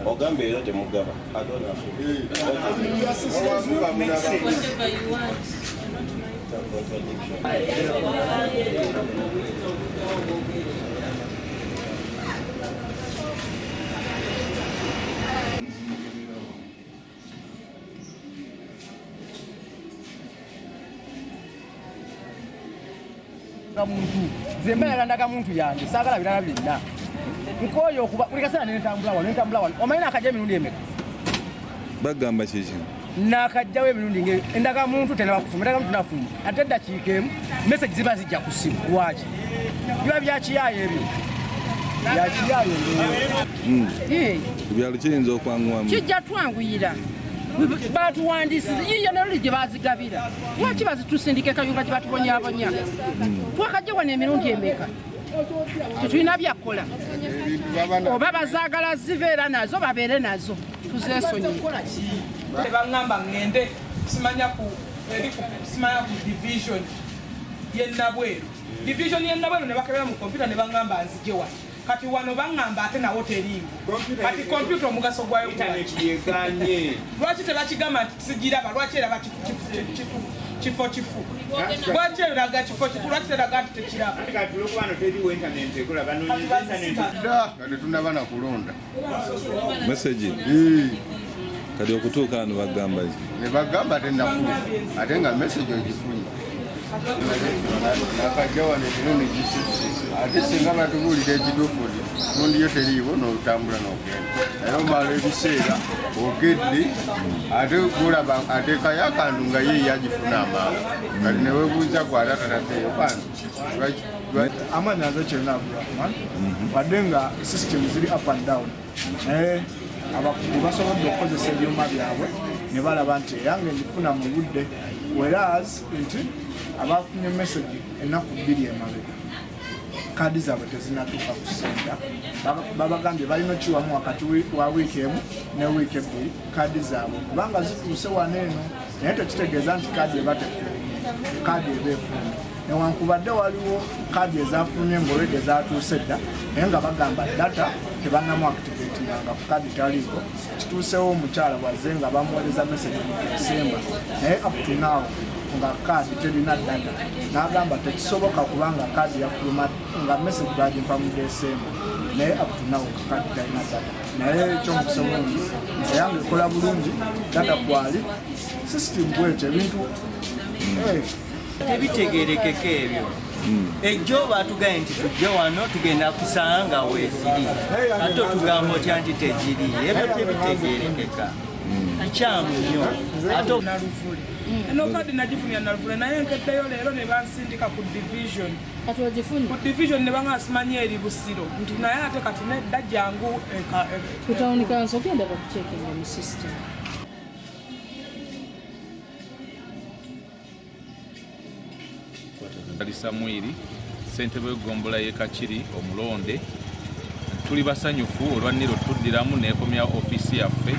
Ogambe era temugaba. Whatever you want. Muntu zemba yalandaga muntu yange sagala birala byonna nkoyo okuba buli kaseera nentambula wano omanyi akajja emirundi emeka bagamba kiki nakajjawo emirundi nge endaga muntu tenaba kufuma endaga muntu nafuma ate eddakiika emu meseji ziba zijja ku simu lwaki biba byakiyaayo ebyo byakiyaayo ebyalo kiyinza okwanguwamu kijja twanguyira batuwandisiza yiyo naluli gye bazigabira lwaki bazitusindika ekayunga gye batubonyabonya twakajja wano emirundi emeka tetulina byakola oba bazaagala zibeera nazo babeere nazo tuzesonyi tebaŋŋamba ŋŋende simanya ku division y'ennabweru ne bakebera mu kompyuta ne baŋŋamba nzije wano kati wano baŋŋamba ate nawo teriiwo kati kompyuta omugaso gwayo lwaki tebakigamba nti sigiraba lwaki eraba kifo lwaki eraga kifo lwaki teraga nti tekiraba nga tetunaba na kulonda meseji kati okutuuka wano bagamba ki ne bagamba tenafuna ate nga meseji ogifunye nakajja wano emirundi gisatu ate singa batubuulira ekidofuli mundi yo teriiwo n'otambula n'ogenda naye omala ebiseera ogedde ate gulaba ateekayo akantu nga ye yagifuna amaala kati newebuuza gwate atatateeyo kantu amaanyi azo kyonna Abdurahman wadde nga system ziri up and down naye abakugu basobodde okukozesa ebyuma byabwe ne balaba nti eyange ndifuna mu budde whereas nti abafunye message ennaku 2 emabega kaadi zaabwe tezinatuuka ku ssenta babagambye balina okiwamu wakati wa wiiki emu ne wiiki ebbiri kaadi zaabwe kubanga zituuse wano eno naye tekitegeeza nti kaadi eba tefunye kaadi eba efunye newankubadde waliwo kaadi ezafunye ng'olwedde ezatuuse dda naye nga bagamba data tebanamu activatinganga ku kaadi taliiko kituusewo omukyala bwazze nga bamuweereza message mu December naye up to now nga kaadi terina data n'agamba tekisoboka kubanga kaadi yafuluma nga message bagimpa mu December naye up to now kaadi talina data naye ekyomukisa bulungi nze yange ekola bulungi data kwali system bwekyo ebintu tebitegerekeka ebyo ejjo batugaye nti tujja wano tugenda kusanga weeziri ate otugamba otya nti teziri ebyo tebitegerekeka kikyamu nnyo ate naluvule eno kadi nagifunira naluvule naye nkeddeyo leero ne bansindika ku division ne banga simanyi eri Busiro nti naye ate kati nedda jangu tutawunikanso ogenda bakucekinga mu system Ali Samwiri ssentebe w'eggombolola y'e Kakiri omulonde tuli basanyufu olwanniro tuddiramu n'ekomya ofiisi yaffe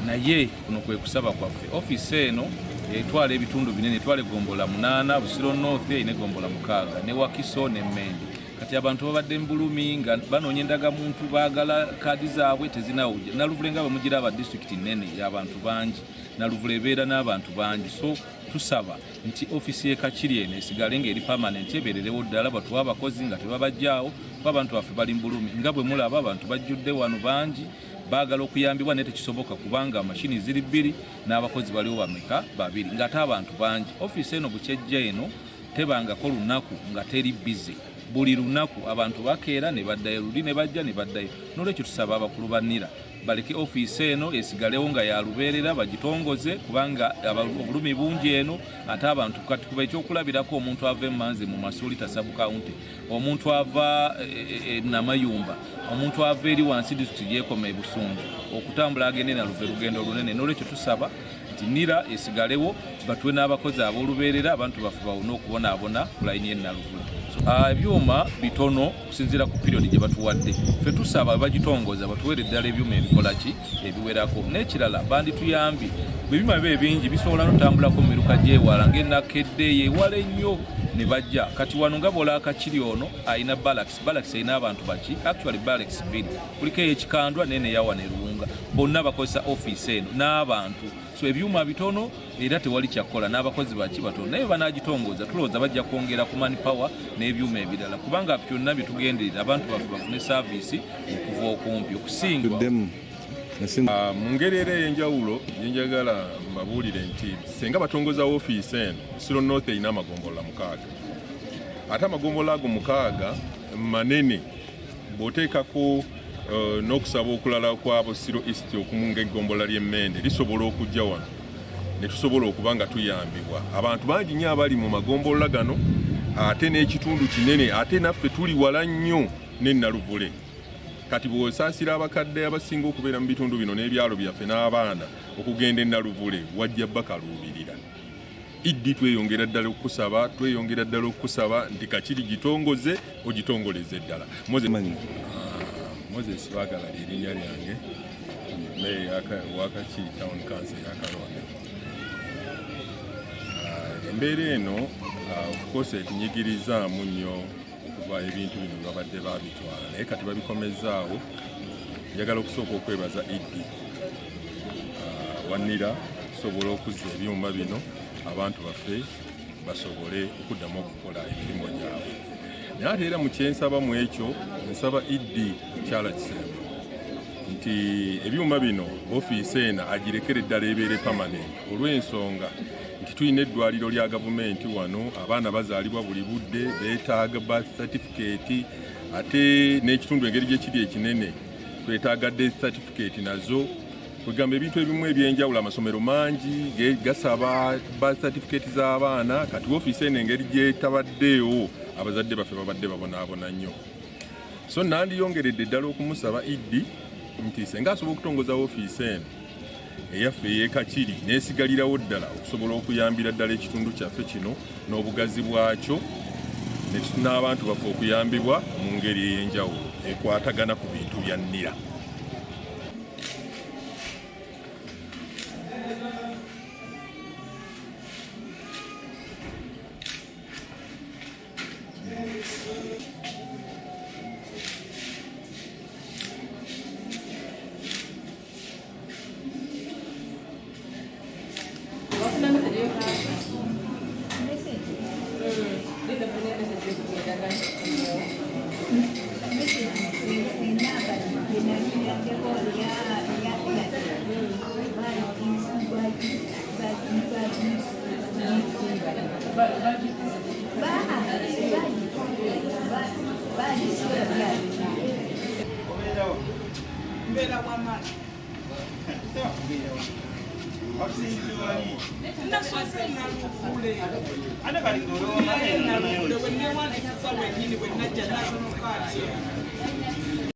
naye kuno kwe kusaba kwaffe ofiisi eno etwala ebitundu binene etwala eggombola 8 Busiro North erina eggombola 6 ne Wakiso ne Mende kati abantu babadde mbulumi nga banoonya endagamuntu baagala kaadi zaabwe tezinawujja Naluvule nga bamugiraba disitulikiti nnene y'abantu bangi Naluvule ebeera n'abantu bangi so tusaba nti ofiisi y'e Kakiri eno esigale ng'eri permanent ebeererewo ddala batuwa abakozi nga tebabajjaawo kuba abantu baffe bali mbulumi nga bwe mulaba abantu bajjudde wano bangi baagala okuyambibwa naye tekisoboka kubanga mashini ziri 2 n'abakozi baliwo bameka 2 ng'ate abantu bangi ofiisi eno bukyejja eno tebangako lunaku nga teri bize buli lunaku abantu bakeera ne baddayo luli ne bajja ne baddayo n'olwekyo tusaba abakulu bannira baleke ofiisi eno esigalewo nga yalubeerera bagitongoze kubanga obulumi bungi eno ate abantu kati kuba ekyokulabirako omuntu ava emanzi mu Masulita sub-county omuntu ava Namayumba omuntu ava eri wansi disitulikiti y'ekoma e Busunju okutambula agende Naluvule lugendo lunene n'olwekyo tusaba kati nira esigalewo batwe n'abakozi ab'olubeerera abantu baffe bawona okubonaabona ku layini y'Ennaluvule. Ebyuma bitono okusinziira ku periodi gye batuwadde, ffe tusaba bagitongoza batuwere eddala ebyuma ebikola ki ebiwerako. N'ekirala bandituyambye ebyuma bibe bingi bisobola n'otambulako mu miruka gyewala ng'ennakedde yeewala ennyo ne bajja kati wano nga bw'olaba Kakiri ono alina Barracks erina abantu baki actually Barracks 2 kuliko ey'Ekikandwa n'eneyawa ne Luwunga bonna bakozesa ofiisi eno n'abantu so ebyuma bitono era tewali kyakola n'abakozi baki batono naye banaagitongoza tulowooza bajja kwongera ku manpower n'ebyuma ebirala kubanga byonna bitugenderera abantu baffe bafune saaviisi okuva okumpi okusingwa. Mu ngeri era ey'enjawulo yenjagala mbabuulire nti senga batongoza ofiisi eno Siro North erina amagombolola 6 ate amagombolola ago 6 manene bw'oteekako n'okusaba okulala kwabo Siro East okumunga eggombola ly'Emmende lisobola okujja wano ne tusobola okuba nga tuyambibwa abantu bangi nnyo abali mu magombolola gano ate n'ekitundu kinene ate naffe tuli wala nnyo n'Ennaluvule. Kati bw'osaasira abakadde abasinga okubeera mu bitundu bino n'ebyalo byaffe n'abaana okugenda Ennaluvule wajja bakaluubirira. Iddi tweyongera ddala okusaba nti Kakiri gitongoze ogitongoleze ddala. Moses Bagala ly'erinnya lyange meeya wa Kakiri Town Council ya Kalonde. Embeera eno of course etunyigirizaamu nnyo okuva ebintu bino babadde babitwala naye kati babikomezaawo. Njagala okusooka okwebaza Iddi Wanira tusobola okuzza ebyuma bino abantu baffe basobole okuddamu okukola emirimu gyabwe. Naye ate era mu kyensaba mu ekyo nsaba Iddi Kyala Kisembo nti ebyuma bino ofiisi eno agirekere ddala ebeere permanent olw'ensonga nti tulina eddwaliro lya gavumenti wano abaana bazaalibwa buli budde beetaaga birth certificate ate n'ekitundu engeri gye kiri ekinene twetaaga death certificate nazo kwegamba ebintu ebimu ebyenjawulo amasomero mangi gasaba birth certificate z'abaana kati ofiisi eno engeri gyetabaddeewo abazadde baffe babadde babonaabona nnyo. So nandiyongeredde ddala okumusaba Iddi nti senga asobola okutongoza ofiisi eno eyaffe ey'e Kakiri n'esigalirawo ddala okusobola okuyambira ddala ekitundu kyaffe kino n'obugazi bwakyo n'abantu baffe okuyambibwa mu ngeri ey'enjawulo ekwatagana ku bintu bya nnira.